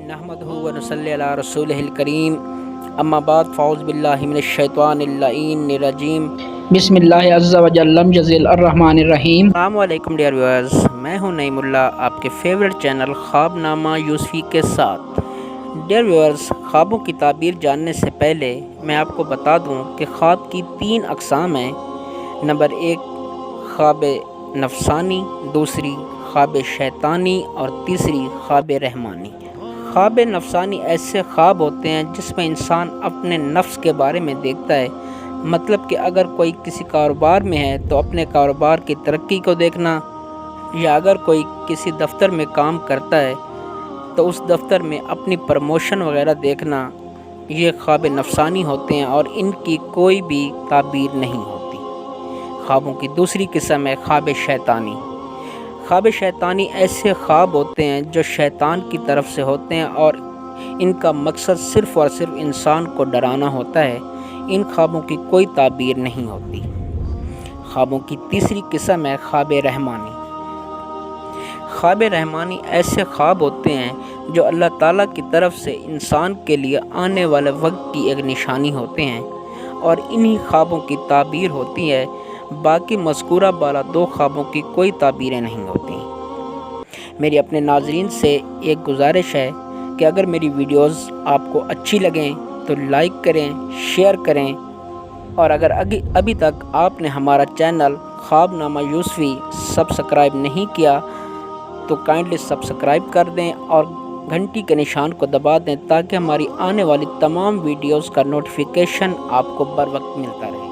नहमदुहु व नसल्ली अला रसूलिहिल करीम अम्मा बाद फ़ाउज़ बिल्लाहि मिनश शैतानिर रजीम बिस्मिल्लाह अज़्ज़ा व जल्ल जज़ील अर्रहमानिर रहीम। अस्सलामु अलैकुम डियर व्यूअर्स, मैं हूं नईमुल्ला, आपके फेवरेट चैनल ख्वाबनामा यूसुफ़ी के साथ। डियर व्यूअर्स, ख्वाबों की ताबीर जानने से पहले मैं आपको बता दूं कि ख्वाब की 3 अक़साम हैं। नंबर 1 ख्वाब नफ़सानी, दूसरी ख्वाब शैतानी और तीसरी ख्वाब रहमानी। ख्वाब नफ़सानी ऐसे ख्वाब होते हैं जिसमें इंसान अपने नफ्स के बारे में देखता है। मतलब कि अगर कोई किसी कारोबार में है तो अपने कारोबार की तरक्की को देखना, या अगर कोई किसी दफ्तर में काम करता है तो उस दफ्तर में अपनी प्रमोशन वगैरह देखना, ये ख्वाब नफ़सानी होते हैं और इनकी कोई भी ताबीर नहीं होती। ख्वाबों की दूसरी किस्म है ख्वाब शैतानी। ख्वाब शैतानी ऐसे ख्वाब होते हैं जो शैतान की तरफ से होते हैं और इनका मकसद सिर्फ़ और सिर्फ इंसान को डराना होता है। इन ख्वाबों की कोई ताबीर नहीं होती। ख्वाबों की तीसरी किस्म है ख्वाब रहमानी। ख्वाब रहमानी ऐसे ख्वाब होते हैं जो अल्लाह ताला की तरफ से इंसान के लिए आने वाले वक्त की एक निशानी होते हैं और इन्हीं ख्वाबों की ताबीर होती है। बाकी मज़कूरा वाला 2 ख्वाबों की कोई ताबीरें नहीं होती। मेरी अपने नाज़रीन से एक गुजारिश है कि अगर मेरी वीडियोस आपको अच्छी लगें तो लाइक करें, शेयर करें, और अगर अभी तक आपने हमारा चैनल ख्वाबनामा यूसुफ़ी सब्सक्राइब नहीं किया तो काइंडली सब्सक्राइब कर दें और घंटी के निशान को दबा दें ताकि हमारी आने वाली तमाम वीडियोस का नोटिफिकेशन आपको बर वक्त मिलता रहे।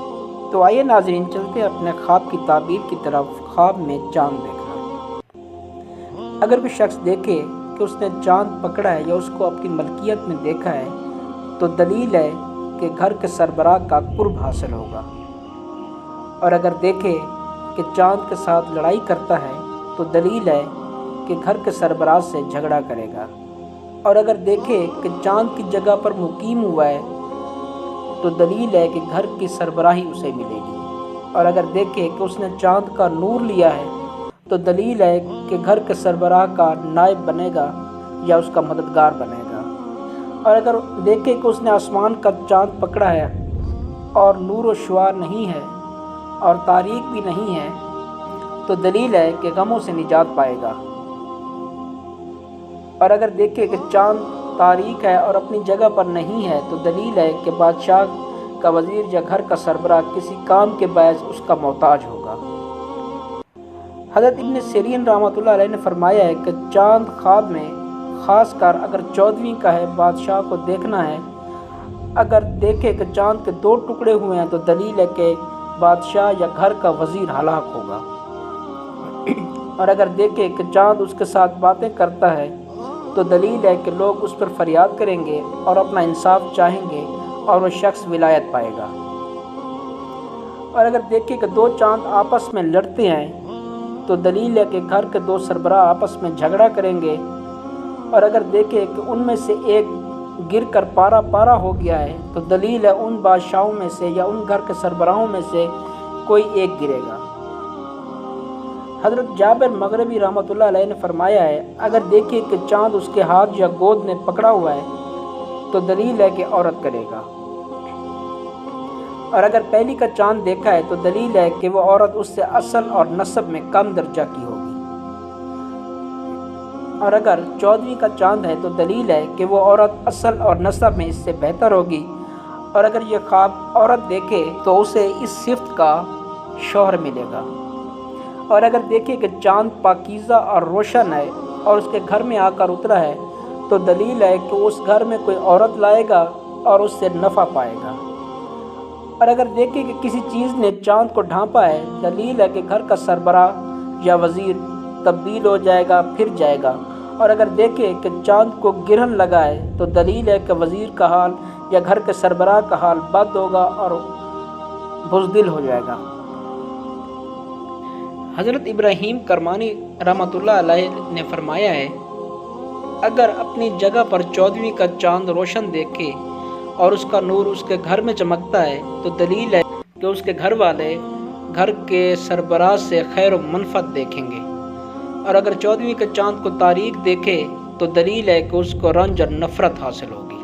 तो आइए नाज़रीन, चलते अपने ख्वाब की ताबीर की तरफ। ख्वाब में चाँद देखना। अगर कोई शख्स देखे कि उसने चाँद पकड़ा है या उसको अपनी मलकियत में देखा है तो दलील है कि घर के सरबराह का कुर्ब हासिल होगा। और अगर देखे कि चाँद के साथ लड़ाई करता है तो दलील है कि घर के सरबराह से झगड़ा करेगा। और अगर देखे कि चाँद की जगह पर मुकीम हुआ है तो दलील है कि घर की सरबराही उसे मिलेगी। और अगर देखे कि उसने चाँद का नूर लिया है तो दलील है कि घर के सरबराह का नायब बनेगा या उसका मददगार बनेगा। और अगर देखे कि उसने आसमान का चाँद पकड़ा है और नूर व शुआ नहीं है और तारीक भी नहीं है तो दलील है कि गमों से निजात पाएगा। और अगर देखे कि चाँद तारीक है और अपनी जगह पर नहीं है तो दलील है कि बादशाह का वज़ीर या घर का सरबराह किसी काम के बायस उसका मोहताज होगा। हज़रत इब्न सिरीन रहमतुल्लाह अलैह ने फरमाया है कि चाँद ख्वाब में ख़ासकर अगर 14वीं का है बादशाह को देखना है। अगर देखे कि चाँद के 2 टुकड़े हुए हैं तो दलील है कि बादशाह या घर का वज़ीर हलाक होगा। और अगर देखे कि चाँद उसके साथ बातें करता है तो दलील है कि लोग उस पर फरियाद करेंगे और अपना इंसाफ चाहेंगे और वह शख्स विलायत पाएगा। और अगर देखें कि 2 चाँद आपस में लड़ते हैं तो दलील है कि घर के 2 सरबराह आपस में झगड़ा करेंगे। और अगर देखें कि उनमें से एक गिर कर पारा पारा हो गया है तो दलील है उन बादशाहों में से या उन घर के सरबराहों में से कोई एक गिरेगा। हज़रत जाबिर मग़रिबी रहमतुल्लाह अलैह ने फरमाया है, अगर देखिए कि चाँद उसके हाथ या गोद में पकड़ा हुआ है तो दलील है कि औरत करेगा। और अगर पहली का चाँद देखा है तो दलील है कि वो औरत उससे असल और नस्ब में कम दर्जा की होगी। और अगर 14वीं का चाँद है तो दलील है कि वो औरत असल और नस्ब में इससे बेहतर होगी। और अगर ये ख्वाब औरत देखे तो उसे इस सिफ्त का शौहर मिलेगा। और अगर देखे कि चाँद पाकीज़ा और रोशन है और उसके घर में आकर उतरा है तो दलील है कि उस घर में कोई औरत लाएगा और उससे नफ़ा पाएगा। और अगर देखे कि किसी चीज़ ने चाँद को ढांपा है दलील है कि घर का सरबराह या वज़ीर तब्दील हो जाएगा, फिर जाएगा। और अगर देखे कि चाँद को गिरहन लगा है तो दलील है कि वज़ीर का हाल या घर के सरबराह का हाल बद होगा और बुज़दिल हो जाएगा। हज़रत इब्राहीम करमानी रहमतुल्लाह अलैह ने फरमाया है, अगर अपनी जगह पर 14वीं का चाँद रोशन देखे और उसका नूर उसके घर में चमकता है तो दलील है कि उसके घर वाले घर के सरबराह से खैर व मनफत देखेंगे। और अगर 14वीं के चाँद को तारीख देखे تو دلیل ہے کہ اس کو رنج اور نفرت حاصل ہوگی۔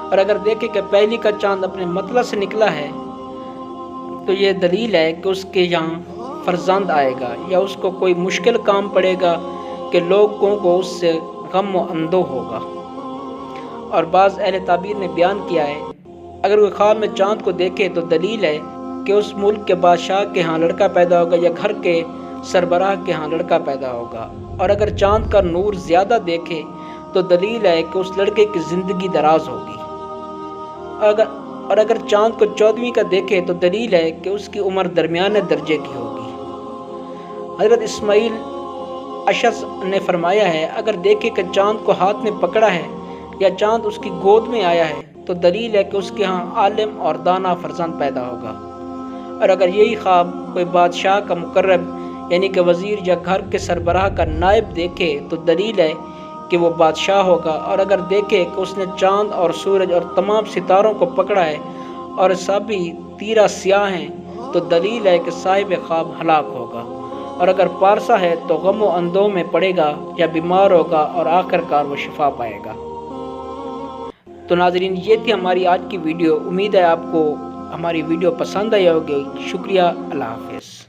اور اگر دیکھیں کہ پہلی کا چاند اپنے مطلع سے نکلا ہے تو یہ دلیل ہے کہ اس کے یہاں فرزند آئے گا یا اس کو کوئی مشکل کام پڑے گا کہ لوگوں کو اس سے غم و اندوہ ہوگا۔ اور بعض اہل تعبیر نے بیان کیا ہے اگر کوئی خواب میں چاند کو دیکھے تو دلیل ہے کہ اس ملک کے بادشاہ کے ہاں لڑکا پیدا ہوگا یا گھر کے سربراہ کے ہاں لڑکا پیدا ہوگا۔ اور اگر چاند کا نور زیادہ دیکھے تو دلیل ہے کہ اس لڑکے کی زندگی دراز ہوگی۔ اور اگر چاند کو 14ویں کا دیکھے تو دلیل ہے کہ اس کی عمر درمیانے درجے کی ہوگی۔ حضرت اسماعیل اشعث نے فرمایا ہے اگر دیکھے کہ چاند کو ہاتھ میں پکڑا ہے یا چاند اس کی گود میں آیا ہے تو دلیل ہے کہ اس کے ہاں عالم اور دانا فرزند پیدا ہوگا۔ اور اگر یہی خواب کوئی بادشاہ کا مقرب یعنی کہ وزیر یا گھر کے سربراہ کا نائب دیکھے تو دلیل ہے کہ وہ بادشاہ ہوگا۔ اور اگر دیکھے کہ اس نے چاند اور سورج اور تمام ستاروں کو پکڑا ہے اور سبھی تیرہ سیاہ ہیں تو دلیل ہے کہ صاحب خواب ہلاک ہوگا۔ اور اگر پارسا ہے تو غم و اندوہ میں پڑے گا یا بیمار ہوگا اور آخر کار وہ شفا پائے گا۔ تو ناظرین یہ تھی ہماری آج کی ویڈیو، امید ہے آپ کو ہماری ویڈیو پسند آئی ہوگی۔ شکریہ، اللہ حافظ۔